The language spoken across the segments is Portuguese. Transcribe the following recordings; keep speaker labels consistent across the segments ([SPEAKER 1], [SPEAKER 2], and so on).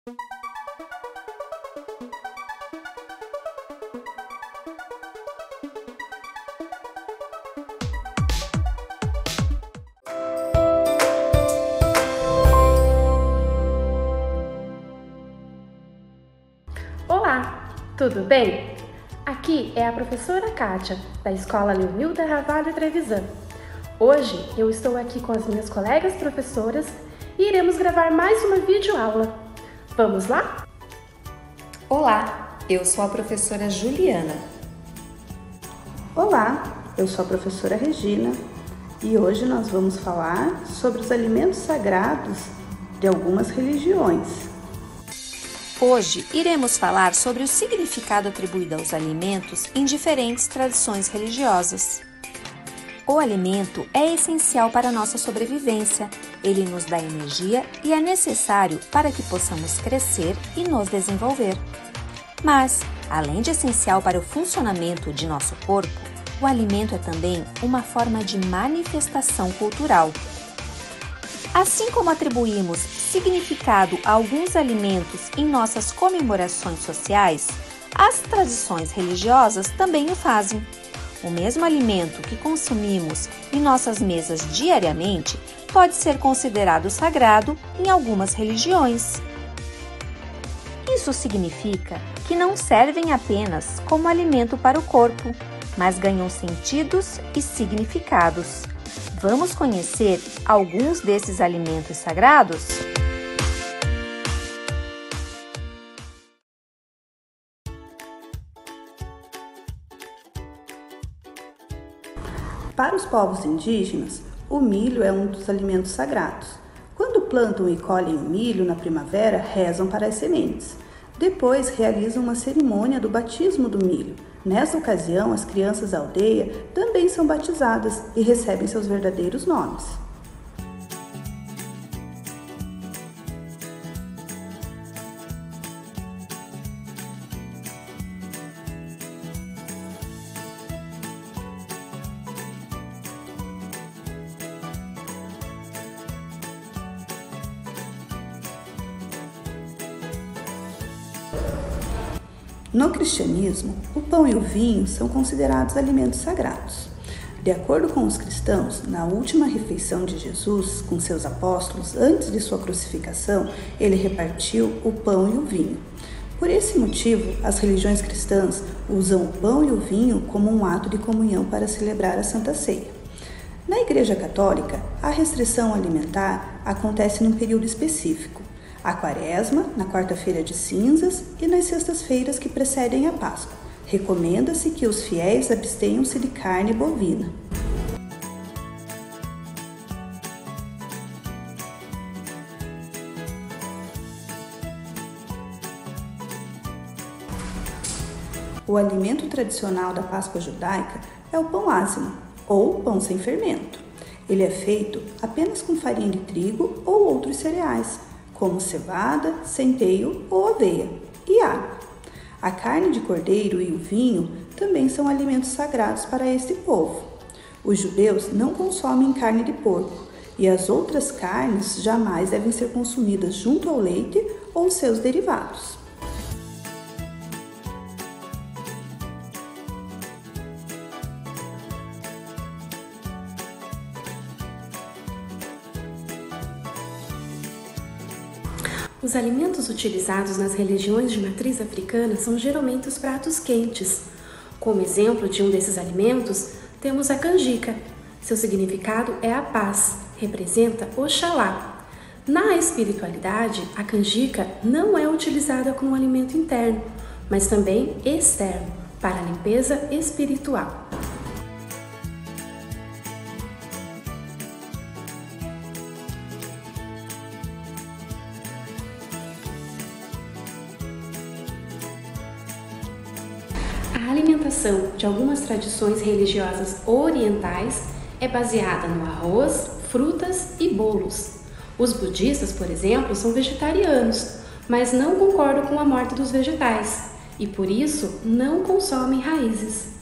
[SPEAKER 1] Olá, tudo bem? Aqui é a professora Kátia, da Escola Leonilda Ravalho Trevisan. Hoje eu estou aqui com as minhas colegas professoras e iremos gravar mais uma videoaula. Vamos lá?
[SPEAKER 2] Olá, eu sou a professora Juliana.
[SPEAKER 3] Olá, eu sou a professora Regina e hoje nós vamos falar sobre os alimentos sagrados de algumas religiões.
[SPEAKER 2] Hoje iremos falar sobre o significado atribuído aos alimentos em diferentes tradições religiosas. O alimento é essencial para a nossa sobrevivência. Ele nos dá energia e é necessário para que possamos crescer e nos desenvolver. Mas, além de essencial para o funcionamento de nosso corpo, o alimento é também uma forma de manifestação cultural. Assim como atribuímos significado a alguns alimentos em nossas comemorações sociais, as tradições religiosas também o fazem. O mesmo alimento que consumimos em nossas mesas diariamente pode ser considerado sagrado em algumas religiões. Isso significa que não servem apenas como alimento para o corpo, mas ganham sentidos e significados. Vamos conhecer alguns desses alimentos sagrados?
[SPEAKER 3] Para os povos indígenas, o milho é um dos alimentos sagrados. Quando plantam e colhem o milho na primavera, rezam para as sementes. Depois realizam uma cerimônia do batismo do milho. Nessa ocasião, as crianças da aldeia também são batizadas e recebem seus verdadeiros nomes. No cristianismo, o pão e o vinho são considerados alimentos sagrados. De acordo com os cristãos, na última refeição de Jesus com seus apóstolos, antes de sua crucificação, ele repartiu o pão e o vinho. Por esse motivo, as religiões cristãs usam o pão e o vinho como um ato de comunhão para celebrar a Santa Ceia. Na Igreja Católica, a restrição alimentar acontece num período específico. A Quaresma, na quarta-feira de cinzas e nas sextas-feiras que precedem a Páscoa. Recomenda-se que os fiéis abstenham-se de carne bovina. O alimento tradicional da Páscoa judaica é o pão ázimo, ou pão sem fermento. Ele é feito apenas com farinha de trigo ou outros cereais, como cevada, centeio ou aveia, e água. A carne de cordeiro e o vinho também são alimentos sagrados para este povo. Os judeus não consomem carne de porco e as outras carnes jamais devem ser consumidas junto ao leite ou seus derivados.
[SPEAKER 1] Os alimentos utilizados nas religiões de matriz africana são geralmente os pratos quentes. Como exemplo de um desses alimentos, temos a canjica. Seu significado é a paz, representa Oxalá. Na espiritualidade, a canjica não é utilizada como alimento interno, mas também externo, para a limpeza espiritual. A alimentação de algumas tradições religiosas orientais é baseada no arroz, frutas e bolos. Os budistas, por exemplo, são vegetarianos, mas não concordam com a morte dos vegetais e, por isso, não consomem raízes.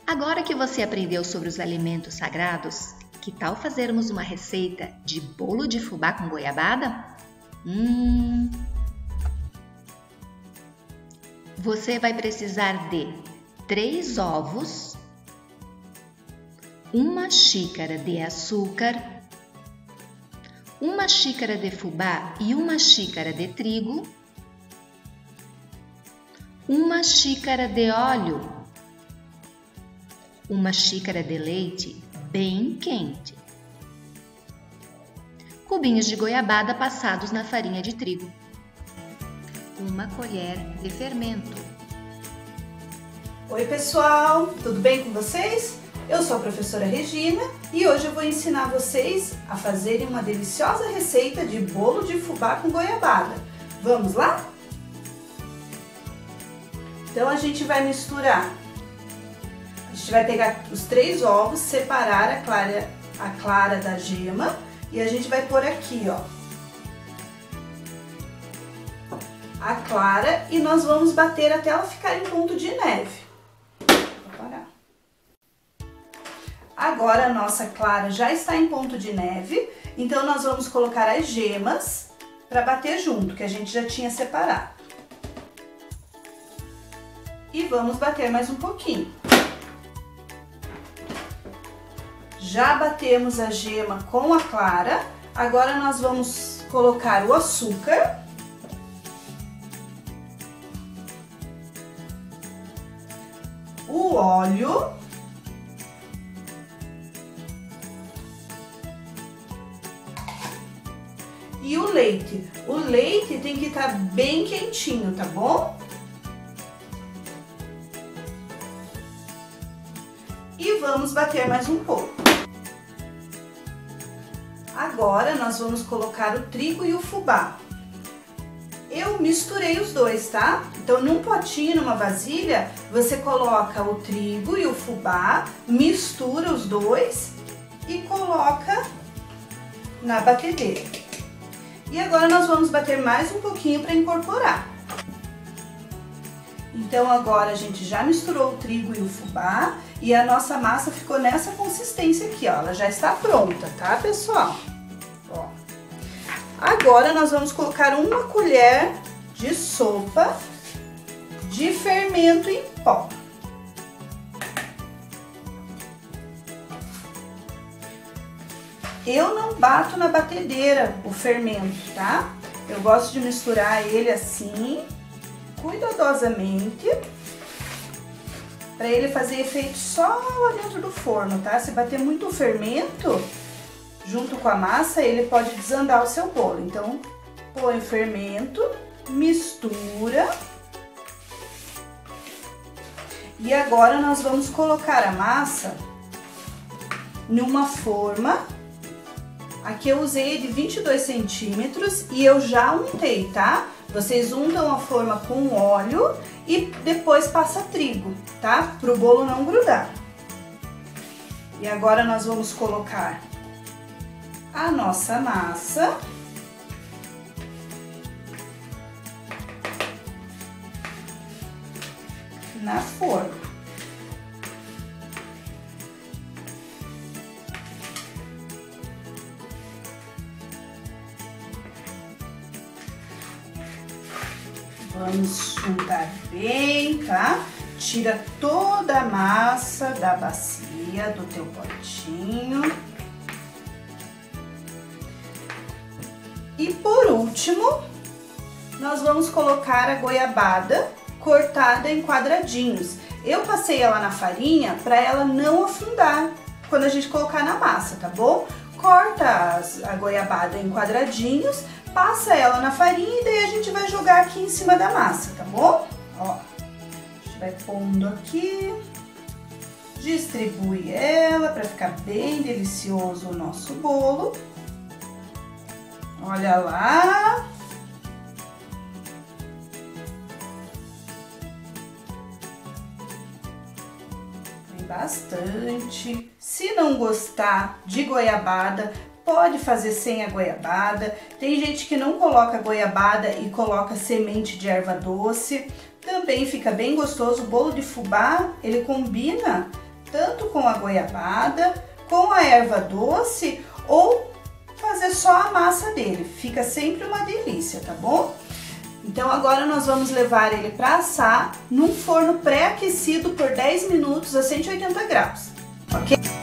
[SPEAKER 2] Agora que você aprendeu sobre os alimentos sagrados, que tal fazermos uma receita de bolo de fubá com goiabada? Você vai precisar de 3 ovos, 1 xícara de açúcar, 1 xícara de fubá e 1 xícara de trigo, 1 xícara de óleo, 1 xícara de leite bem quente, cubinhos de goiabada passados na farinha de trigo, 1 colher de fermento.
[SPEAKER 3] Oi pessoal, tudo bem com vocês? Eu sou a professora Regina e hoje eu vou ensinar vocês a fazerem uma deliciosa receita de bolo de fubá com goiabada. Vamos lá? Então a gente vai misturar. A gente vai pegar os 3 ovos, separar a clara da gema e a gente vai pôr aqui, ó, a clara e nós vamos bater até ela ficar em ponto de neve. Vou parar. Agora a nossa clara já está em ponto de neve, então nós vamos colocar as gemas para bater junto, que a gente já tinha separado. E vamos bater mais um pouquinho. Já batemos a gema com a clara, agora nós vamos colocar o açúcar. O óleo. E o leite. O leite tem que estar bem quentinho, tá bom? E vamos bater mais um pouco. Agora nós vamos colocar o trigo e o fubá. Eu misturei os dois, tá? Então, num potinho, numa vasilha, você coloca o trigo e o fubá, mistura os dois e coloca na batedeira. E agora nós vamos bater mais um pouquinho para incorporar. Então, agora a gente já misturou o trigo e o fubá e a nossa massa ficou nessa consistência aqui, ó. Ela já está pronta, tá, pessoal? Ó. Agora nós vamos colocar 1 colher de sopa de fermento em pó. Eu não bato na batedeira o fermento, tá? Eu gosto de misturar ele assim, cuidadosamente, para ele fazer efeito só lá dentro do forno, tá? Se bater muito o fermento junto com a massa, ele pode desandar o seu bolo. Então, põe o fermento, mistura. E agora nós vamos colocar a massa numa forma. Aqui eu usei de 22 centímetros e eu já untei, tá? Vocês untam a forma com óleo e depois passa trigo, tá? Para o bolo não grudar. E agora nós vamos colocar a nossa massa. Na forma. Vamos juntar bem, tá? Tira toda a massa da bacia, do teu potinho. E por último, nós vamos colocar a goiabada cortada em quadradinhos. Eu passei ela na farinha para ela não afundar quando a gente colocar na massa, tá bom? Corta a goiabada em quadradinhos, passa ela na farinha e daí a gente vai jogar aqui em cima da massa, tá bom? Ó, a gente vai pondo aqui, distribui ela para ficar bem delicioso o nosso bolo. Olha lá! Tem bastante. Se não gostar de goiabada, pode fazer sem a goiabada. Tem gente que não coloca goiabada e coloca semente de erva doce. Também fica bem gostoso. O bolo de fubá, ele combina tanto com a goiabada, com a erva doce ou fazer só a massa dele. Fica sempre uma delícia, tá bom? Então agora nós vamos levar ele para assar num forno pré-aquecido por 10 minutos a 180 graus, ok?